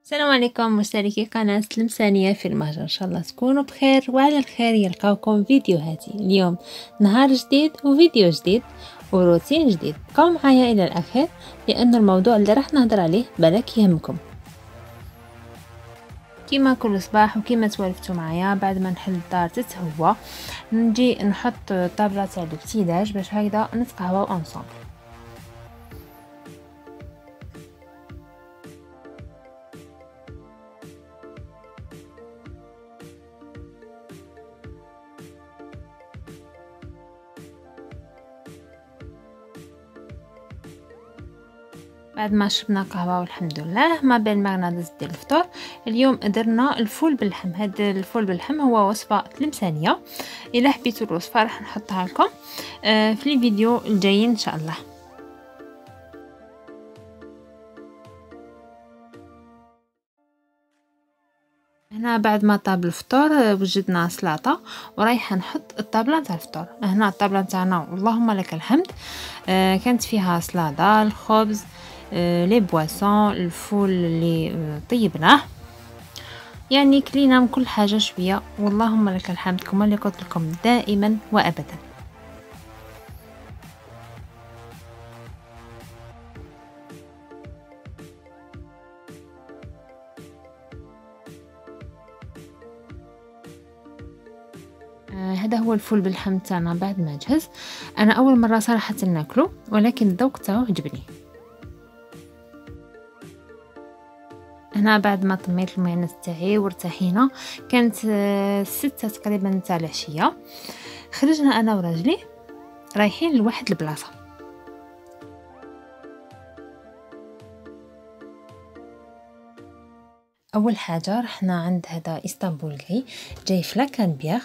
السلام عليكم مشتركي قناة تلمسانية في المهجر، ان شاء الله تكونوا بخير وعلى الخير يلقاوكم فيديوهاتي اليوم. نهار جديد وفيديو جديد وروتين جديد، بقاو معايا الى الاخير لان الموضوع اللي راح نهضر عليه بالك يهمكم. كيما كل صباح وكيما توالفتوا معايا، بعد ما نحل الدار تتهوى نجي نحط طابله تاع الابتلاج باش هكذا نتقهواو انصامبل. بعد ما شربنا قهوه والحمد لله، ما بين ما ندز ديال الفطور اليوم درنا الفول باللحم. هذا الفول باللحم هو وصفه تلمسانيه، الا حبيتوا الوصفه راح نحطها لكم في الفيديو الجايين ان شاء الله. هنا بعد ما طاب الفطور وجدنا سلطه ورايحه نحط الطابله تاع الفطور. هنا الطابله تاعنا اللهم لك الحمد كانت فيها سلطه، الخبز، لي بواسون، الفول اللي طيبناه، يعني كلينا من كل حاجه شويه واللهم لك الحمد كما اللي قلت لكم دائما وابدا. هذا هو الفول باللحم تاعنا بعد ما جهز. انا اول مره صراحه ناكله ولكن الذوق تاعو عجبني. هنا بعد ما طميت المعينات تاعي وارتاحينا، كانت 6 تقريبا تاع العشيه، خرجنا انا وراجلي رايحين لواحد البلاصه. اول حاجه رحنا عند هذا اسطنبول جاي في لاكان بيغ،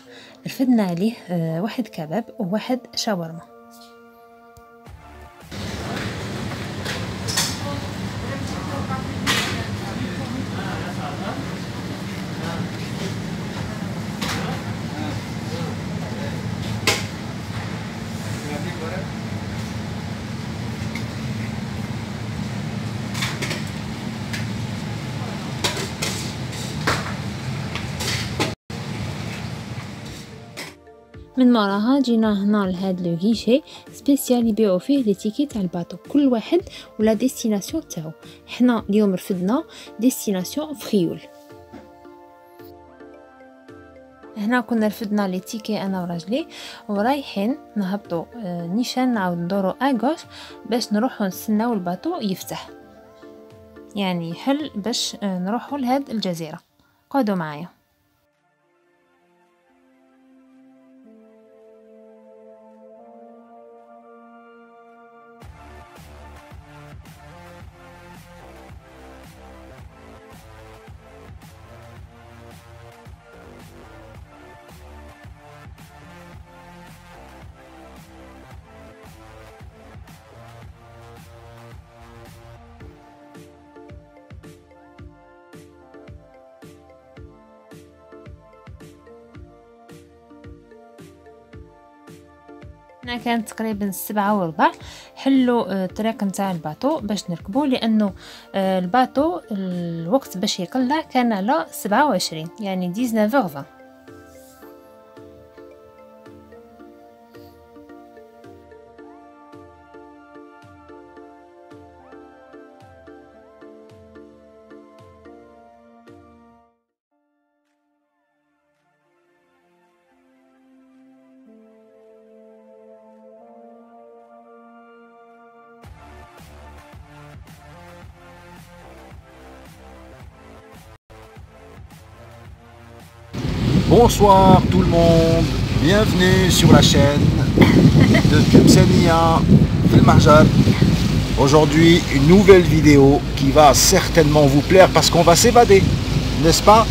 رفدنا عليه واحد كباب وواحد شاورما. من موراها جينا هنا لهاد لو غيشي سبيسيال يبيعوا فيه لي تيكي تاع الباطو، كل واحد ولا ديستيناسيون تاعو. حنا اليوم رفدنا ديستيناسيون فريول. هنا كنا رفدنا لي تيكي انا وراجلي ورايحين نهبطوا نيشان، نعاود ندورو اغوش باش نروحوا نستناو الباطو يفتح، يعني حل باش نروحوا لهاد الجزيره. قعدوا معايا. هنا كانت تقريبا 7:15. حلوا الطريق نتاع الباطو باش نركبوا، لانه الباطو الوقت باش يقلع كان على 27 يعني 19:20. Bonsoir tout le monde, bienvenue sur la chaîne de Tlemcenia Fil Mahjar. Aujourd'hui une nouvelle vidéo qui va certainement vous plaire parce qu'on va s'évader, n'est-ce pas?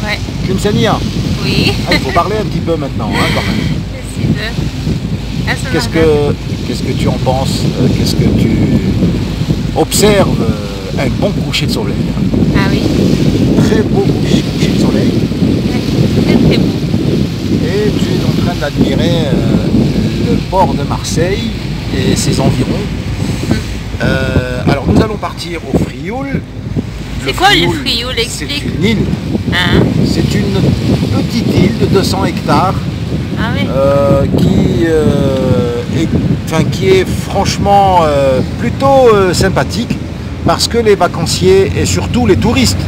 Ouais. Tlemcenia. Oui. Ah, il faut parler un petit peu maintenant, hein, quand même. Qu'est-ce que tu en penses? Qu'est-ce que tu observes? Un bon coucher de soleil. Ah oui. Très beau coucher de soleil. Très beau. Et tu es en train d'admirer le port de Marseille et ses environs. Alors nous allons partir au Frioul C'est quoi le Frioul, Frioul? c'est Explique. une île. Hein? C'est une petite île de 200 hectares Ah oui. qui est franchement plutôt sympathique parce que les vacanciers et surtout les touristes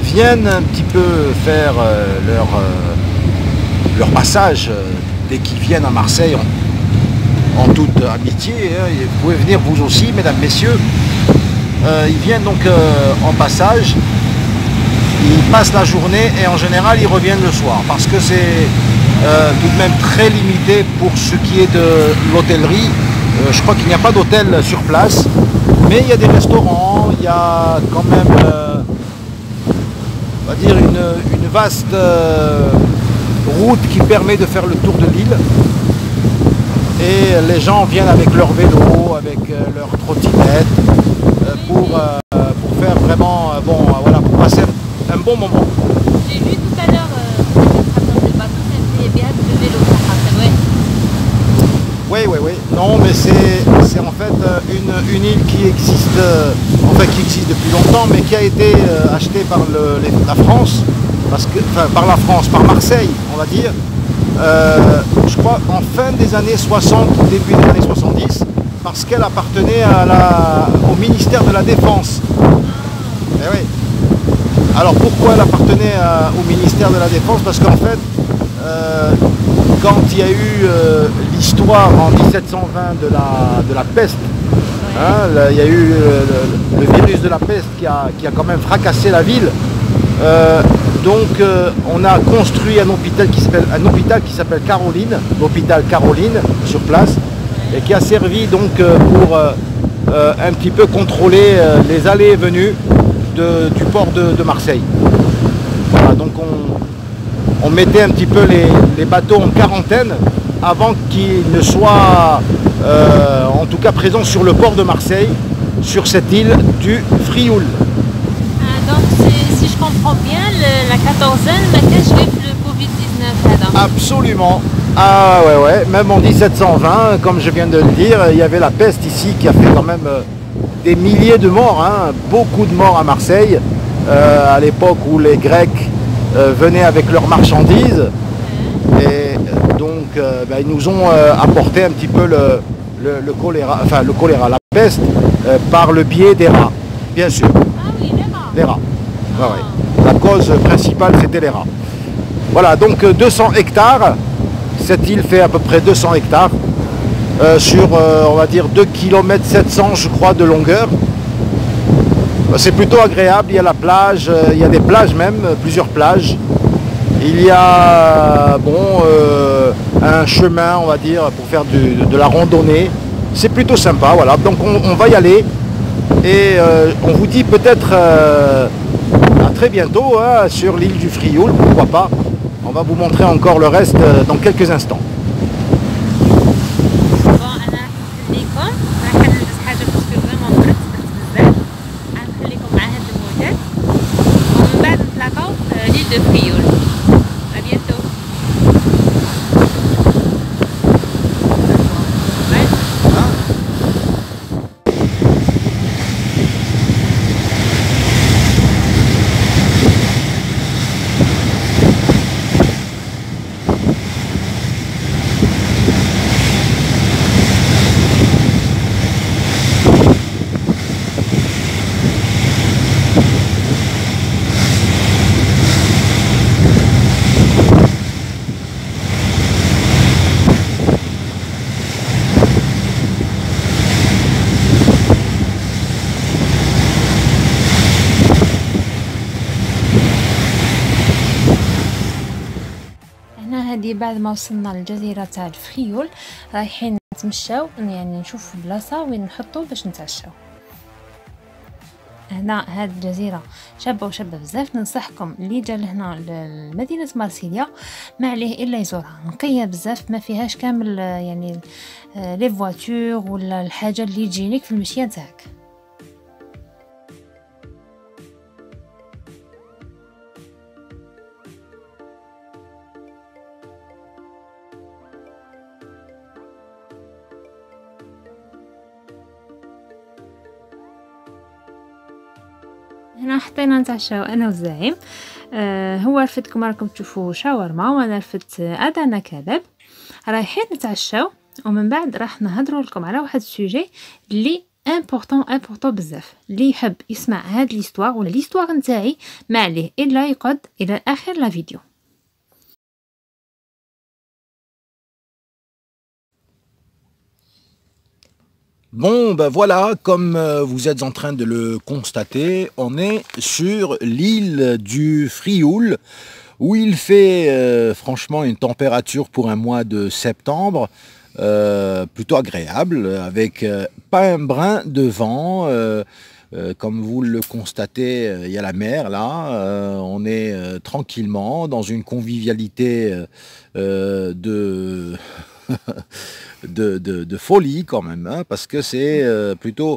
viennent un petit peu faire leur passage dès qu'ils viennent à Marseille en toute amitié. Hein. Vous pouvez venir vous aussi, mesdames, messieurs. Ils viennent donc en passage, ils passent la journée et en général ils reviennent le soir parce que c'est tout de même très limité pour ce qui est de l'hôtellerie. Je crois qu'il n'y a pas d'hôtel sur place, mais il y a des restaurants, il y a quand même on va dire une vaste route qui permet de faire le tour de l'île. Et les gens viennent avec leur vélo, avec leur trottinette pour faire vraiment voilà, pour passer un bon moment. J'ai vu tout à l'heure le bateau, c'était bien de vélo, ouais. Oui. Non, mais c'est en fait une île qui existe, qui existe depuis longtemps, mais qui a été achetée par la France, par Marseille, on va dire. Je crois en fin des années 60, début des années 70, parce qu'elle appartenait au ministère de la Défense. Et oui. Alors pourquoi elle appartenait au ministère de la Défense? Parce qu'en fait, quand il y a eu l'histoire en 1720 de la peste, il y a eu le virus de la peste qui a quand même fracassé la ville. Donc on a construit un hôpital qui s'appelle Caroline, l'hôpital Caroline sur place, et qui a servi donc pour un petit peu contrôler les allées et venues du port de Marseille. Voilà, donc on mettait un petit peu les bateaux en quarantaine avant qu'ils ne soient en tout cas présents sur le port de Marseille, sur cette île du Frioul. Donc si je comprends bien, la quatorzaine, ما كانش le Covid-19 هذا. Absolument. Ah ouais, même en 1720, comme je viens de le dire, il y avait la peste ici qui a fait quand même des milliers de morts, hein, beaucoup de morts à Marseille, à l'époque où les Grecs venaient avec leurs marchandises. Et donc ils nous ont apporté un petit peu le choléra, la peste, par le biais des rats, bien sûr. Ah oui, les rats. Les rats. Ouais. La cause principale, c'était les rats. Voilà, donc 200 hectares. Cette île fait à peu près 200 hectares sur, on va dire, 2 km 700, je crois, de longueur. C'est plutôt agréable. Il y a la plage, il y a des plages même, plusieurs plages. Il y a un chemin, on va dire, pour faire de la randonnée. C'est plutôt sympa, voilà. Donc on va y aller. Et on vous dit peut-être à très bientôt hein, sur l'île du Frioul, pourquoi pas. On va vous montrer encore le reste dans quelques instants. l'île de Frioul. À bientôt. هذه بعد ما وصلنا للجزيرة تاع الفريول رايحين نتمشاو يعني نشوفوا بلاصة وين نحطوا باش نتعشاو. هنا هاد الجزيرة شابة وشابة بزاف، ننصحكم اللي جا لهنا لمدينة مارسيليا ما عليه الا يزورها، نقية بزاف ما فيهاش كامل يعني لي فواتور ولا الحاجة اللي تجينيك في المشية تاعك. هنا حطينا نتعشاو انا والزعيم. هو رفدكم راكم تشوفوا شاورما وانا رفدت ادانا كباب. رايحين نتعشاو ومن بعد راح نهضروا لكم على واحد السوجي اللي امبورطون بزاف. اللي يحب يسمع هاد ليستوار ولا ليستوار نتاعي ما عليه الا يقعد الى اخر لا فيديو. Bon, ben voilà, comme vous êtes en train de le constater, on est sur l'île du Frioul, où il fait franchement une température pour un mois de septembre plutôt agréable, avec pas un brin de vent. Comme vous le constatez, il y a la mer là, on est tranquillement dans une convivialité de... de folie quand même, hein, parce que c'est plutôt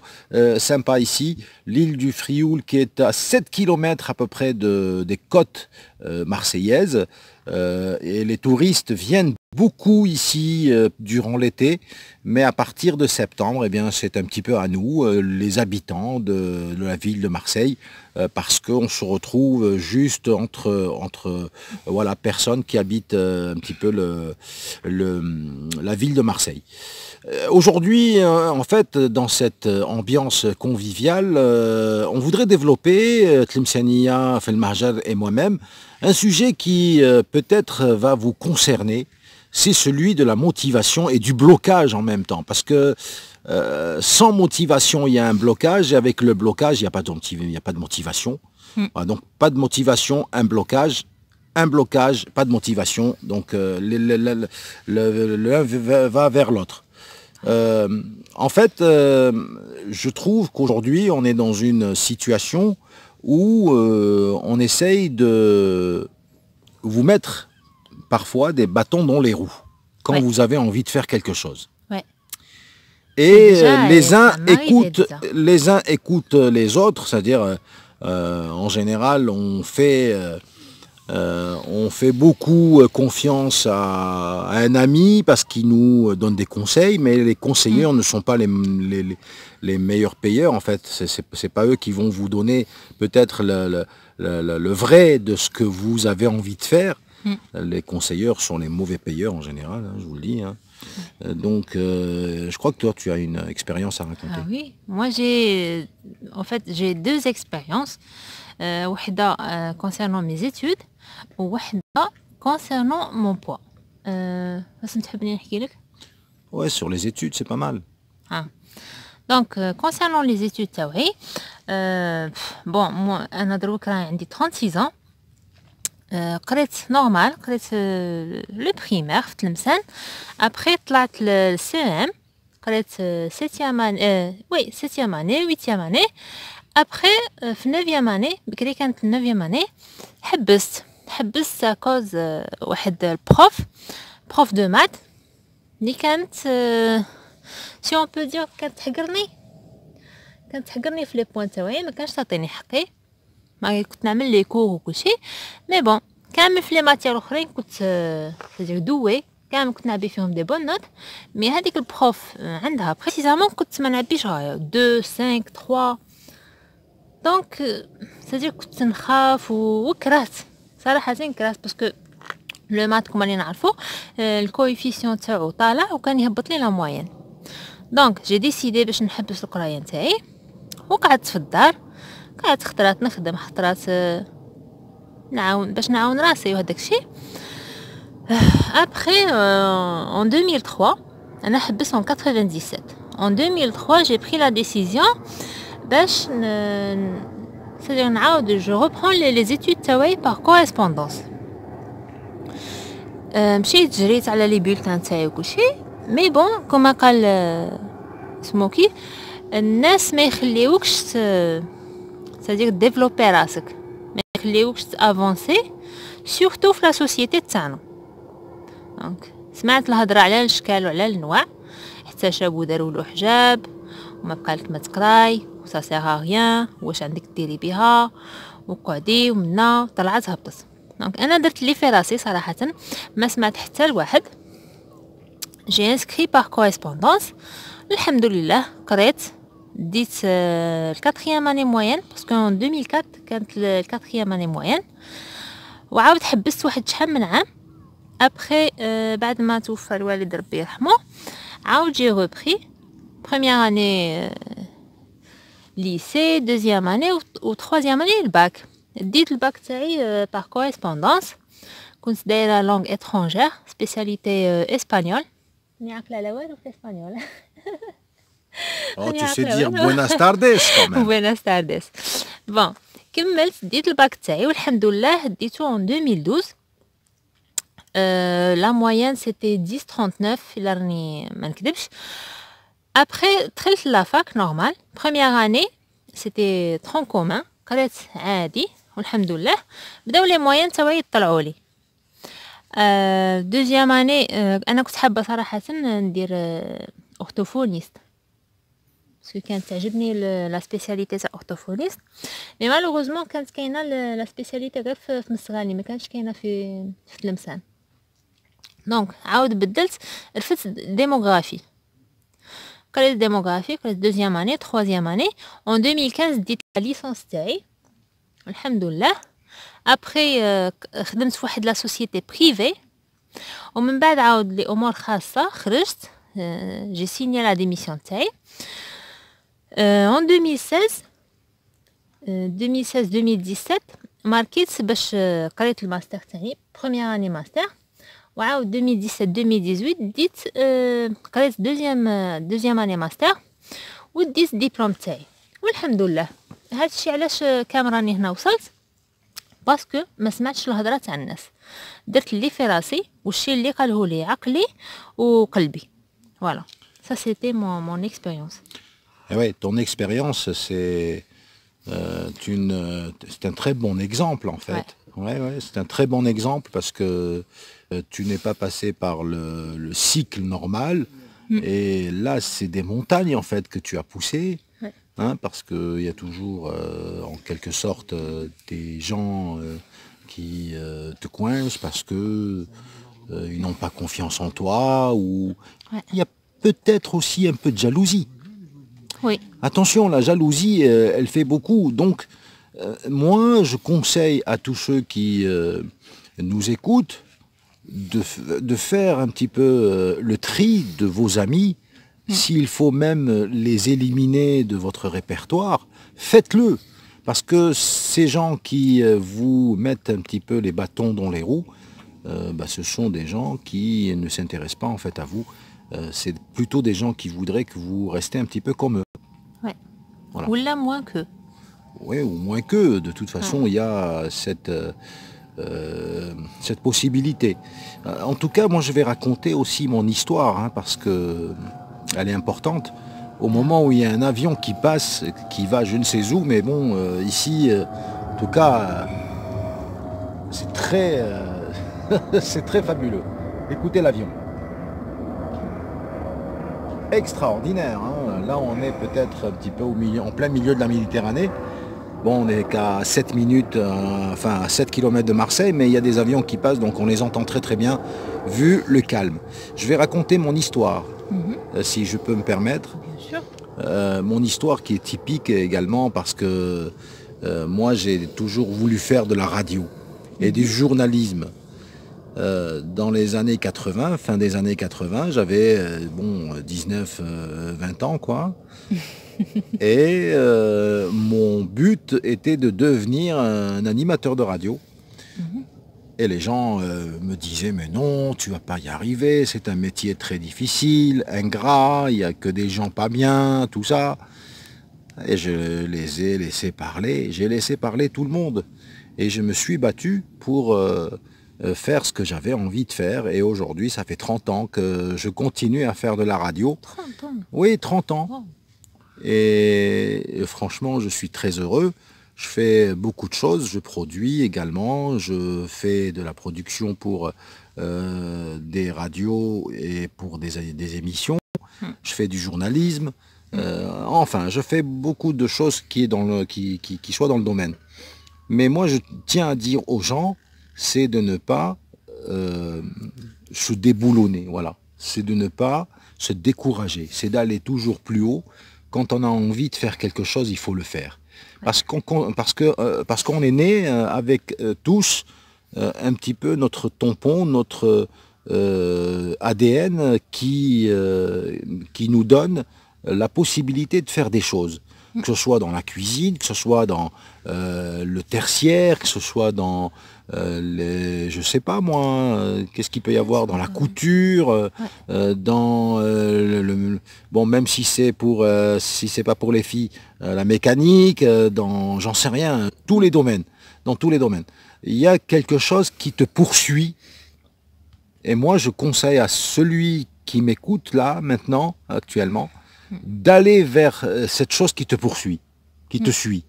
sympa ici. L'île du Frioul qui est à 7 km à peu près des côtes marseillaises, et les touristes viennent beaucoup ici durant l'été, mais à partir de septembre, eh bien, c'est un petit peu à nous, les habitants de la ville de Marseille, parce qu'on se retrouve juste entre voilà, personnes qui habitent un petit peu la ville de Marseille. Aujourd'hui, en fait, dans cette ambiance conviviale, on voudrait développer, Tlemcenia, Felmarjar et moi-même, un sujet qui peut-être va vous concerner. C'est celui de la motivation et du blocage en même temps. Parce que sans motivation, il y a un blocage, et avec le blocage, il n'y a pas de motivation. Voilà, donc pas de motivation, un blocage, pas de motivation. Donc l'un va vers l'autre. En fait, je trouve qu'aujourd'hui, on est dans une situation où on essaye de vous mettre parfois des bâtons dans les roues quand vous avez envie de faire quelque chose. Et les uns écoutent les autres, c'est-à-dire en général on fait beaucoup confiance à un ami parce qu'il nous donne des conseils, mais les conseillers ne sont pas les meilleurs payeurs en fait. C'est pas eux qui vont vous donner peut-être le vrai de ce que vous avez envie de faire. Les conseilleurs sont les mauvais payeurs en général, hein, je vous le dis. Hein. Donc, je crois que toi, tu as une expérience à raconter. Ah oui, moi j'ai deux expériences. Wahda concernant mes études ou wahda concernant mon poids. Ouais, sur les études, c'est pas mal. Ah. Donc, concernant les études, bon, moi, j'ai 36 ans. قريت نورمال قريت لو بريمير في تلمسان ابري طلعت للسي ام قريت سيتيام اني سيتيام اني ويتيام اني ابري في نوفيام اني بكري كانت النوفيام اني حبست كوز واحد البروف دو مات اللي كانت سي اون بو دير كانت تحقرني في لي بوين تاعي ما كانش تعطيني حقي ما كنت نعمل لي كور وكلشي مي بون كامل في لي ماتير اخرين كنت سادير دوي كامل كنت نعبي فيهم دي بون نوت مي هذيك البروف عندها بريسيزامون كنت ما نعبيش غاية 2 5 3 دونك سادير كنت نخاف وكرهت صراحه كرهت باسكو لو مات كما اللي نعرفو الكويفيسيون تاعو طالع وكان يهبط لي لا موين دونك جي ديسيدي باش نحبس القرايه نتاعي وقعدت في الدار قعدت خطرات نخدم خطرات نعاون راسي وهداك الشيء ابري en 2003 انا حبست en 97 en 2003 j'ai pris la décision باش c'est-à-dire نعاود je reprends les études تاعي par correspondance مشيت جريت على لي بولتان تاعي وكلشي مي بون كما قال سموكي الناس ما يخليوكش c'est-à-dire ديفلوبي راسك ما يخليوكش تافونسي سورتو في لا سوسيتي تاعنا دونك سمعت الهضره على الاشكال وعلى الانواع حتى شابو داروا له حجاب وما بقالك ما تقراي وسا سيغ ريان واش عندك ديري بها وقعدي ومنا طلعت هبطت دونك انا درت لي في راسي صراحه ما سمعت حتى لواحد جي انسكري بار كوريسبوندونس الحمد لله قريت ديت الكاتريام اني موين باسكو ان 2004 كانت الكاتريام اني موين، وعاود حبست واحد شحال من عام ابخي بعد ما توفى الوالد ربي يرحمه. عاود جي ريبري بروميير اني lycée, deuxième année ou troisième année le bac. ديت الباك تاعي par correspondance. كنت دايره langue étrangère spécialité espagnol. راني عاقله على والو في الاسبانيول. Oh, tu sais dire buenas tardes quand même. buenas tardes. Bon, كملت ديت الباك تاعي والحمد لله ديتو en 2012. La moyenne c'était 10,39 إلا راني ما نكذبش. Après, دخلت la fac normal. Première année, c'était tronc commun. قريت عادي والحمد لله. بداو لي موين تاوعي يطلعوا لي. Deuxième année, أنا كنت حابة صراحة ندير orthophoniste. باسكو كانت تعجبني لا سبيسياليتي تاع orthophoniste. مي مالوغوزمون كانت كاينة لا سبيسياليتي غير في مسغاني، ما كانش كاينة في تلمسان. دونك عاود بدلت رفدت ديموغرافي. قريت ديموغرافي، قريت دوزيام اني تخوازيام اني. ان 2015 ديت لا ليسونس تاعي الحمد لله. ابخي خدمت في واحد لا سوسيتي بريفي، ومن بعد عاود لي امور خاصه خرجت. جي سيني لا ديميسيون تاعي ان 2016 2017 ماركيت باش قريت الماستر تاعي بروميير اني ماستر. وعاود 2017 ديت قريت دوزيام اني ماستر وديت الدبلوم تاعي والحمد لله. هادشي علاش كامل راني هنا وصلت، باسكو ما سمعتش الهضره تاع الناس، درت اللي في راسي والشي اللي قاله لي عقلي وقلبي. فوالا ça c'était mon expérience. Et ouais, ton expérience c'est un très bon exemple en fait. Ouais, c'est un très bon exemple parce que tu n'es pas passé par le cycle normal. Et là, c'est des montagnes en fait que tu as poussées. Hein, parce qu'il y a toujours en quelque sorte des gens qui te coincent parce que ils n'ont pas confiance en toi, ou il y a peut-être aussi un peu de jalousie. Oui. Attention, la jalousie, elle fait beaucoup. Donc, moi, je conseille à tous ceux qui nous écoutent de faire un petit peu le tri de vos amis. S'il faut même les éliminer de votre répertoire, faites-le. Parce que ces gens qui vous mettent un petit peu les bâtons dans les roues, ce sont des gens qui ne s'intéressent pas en fait à vous. C'est plutôt des gens qui voudraient que vous restez un petit peu comme eux. Ouais. Voilà. Ou là moins que. Oui, ou moins que. De toute façon, il y a cette possibilité. En tout cas, moi je vais raconter aussi mon histoire, hein, parce que elle est importante. Au moment où il y a un avion qui passe, qui va je ne sais où, mais bon, ici, en tout cas, c'est très, c'est très fabuleux. Écoutez l'avion. Extraordinaire, hein. Là on est peut-être un petit peu en plein milieu de la Méditerranée. Bon, on n'est qu'à 7 minutes, enfin à 7 km de Marseille, mais il y a des avions qui passent, donc on les entend très très bien, vu le calme. Je vais raconter mon histoire, si je peux me permettre. Bien sûr. Mon histoire qui est typique également parce que moi j'ai toujours voulu faire de la radio et du journalisme. Dans les années 80, fin des années 80, j'avais 19-20 ans quoi. Et mon but était de devenir un animateur de radio. Et les gens me disaient mais non, tu vas pas y arriver, c'est un métier très difficile, ingrat, il n'y a que des gens pas bien, tout ça. Et je les ai laissés parler, j'ai laissé parler tout le monde. Et je me suis battu pour faire ce que j'avais envie de faire. Et aujourd'hui, ça fait 30 ans que je continue à faire de la radio. 30 ans. Oui, 30 ans. Wow. Et franchement, je suis très heureux. Je fais beaucoup de choses. Je produis également. Je fais de la production pour des radios et pour des émissions. Je fais du journalisme. Enfin, je fais beaucoup de choses qui soient dans le domaine. Mais moi, je tiens à dire aux gens, c'est de ne pas se déboulonner. Voilà. C'est de ne pas se décourager. C'est d'aller toujours plus haut quand on a envie de faire quelque chose, il faut le faire. Parce qu'on est né avec tous un petit peu notre tampon, notre ADN qui nous donne la possibilité de faire des choses. Que ce soit dans la cuisine, que ce soit dans le tertiaire, que ce soit dans je sais pas moi, qu'est-ce qu'il peut y avoir dans la couture, dans bon, même si c'est pour si c'est pas pour les filles, la mécanique, dans j'en sais rien, tous les domaines, dans tous les domaines. Il y a quelque chose qui te poursuit. Et moi, je conseille à celui qui m'écoute là, maintenant, actuellement, d'aller vers cette chose qui te poursuit, qui te suit,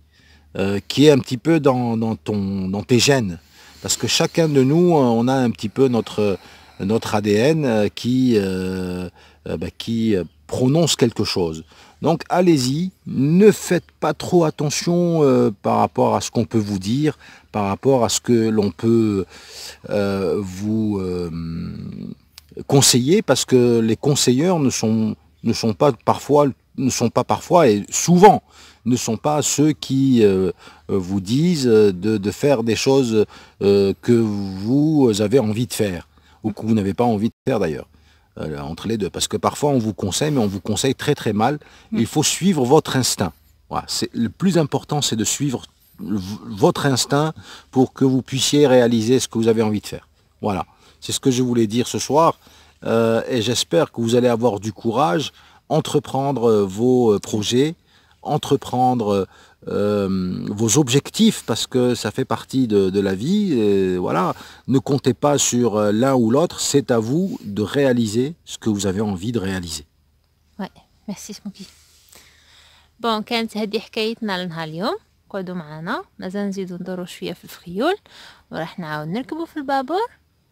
qui est un petit peu dans tes gènes. Parce que chacun de nous, on a un petit peu notre ADN qui prononce quelque chose. Donc allez-y, ne faites pas trop attention par rapport à ce qu'on peut vous dire, par rapport à ce que l'on peut vous conseiller, parce que les conseilleurs ne sont pas parfois et souvent ne sont pas ceux qui vous disent de faire des choses que vous avez envie de faire ou que vous n'avez pas envie de faire d'ailleurs. Entre les deux, parce que parfois on vous conseille, mais on vous conseille très très mal. Il faut suivre votre instinct. Voilà, le plus important, c'est de suivre votre instinct pour que vous puissiez réaliser ce que vous avez envie de faire. Voilà, c'est ce que je voulais dire ce soir, et j'espère que vous allez avoir du courage, entreprendre vos projets, entreprendre vos objectifs, parce que ça fait partie de la vie. Et voilà, ne comptez pas sur l'un ou l'autre, c'est à vous de réaliser ce que vous avez envie de réaliser. Ouais, merci Smoky. بون كانت هذه حكايتنا لنهار اليوم. قعدوا معنا مازال نزيدو ندورو شويه في الفخيول وراح نعاود نركبوا في البابور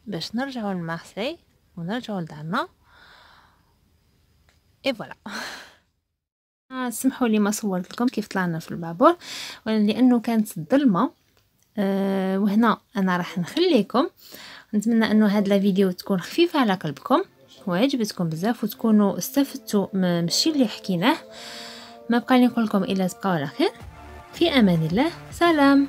باش نرجعوا لمارسي ونرجعوا لدارنا. اي فوالا. سمحوا لي ما صورت لكم كيف طلعنا في البابور لانه كانت الظلمه. وهنا انا راح نخليكم. نتمنى انه هاد الفيديو تكون خفيفه على قلبكم وعجبتكم بزاف وتكونوا استفدتوا من الشيء اللي حكيناه. ما بقى لي نقول لكم الا تبقاو على خير. في امان الله. سلام.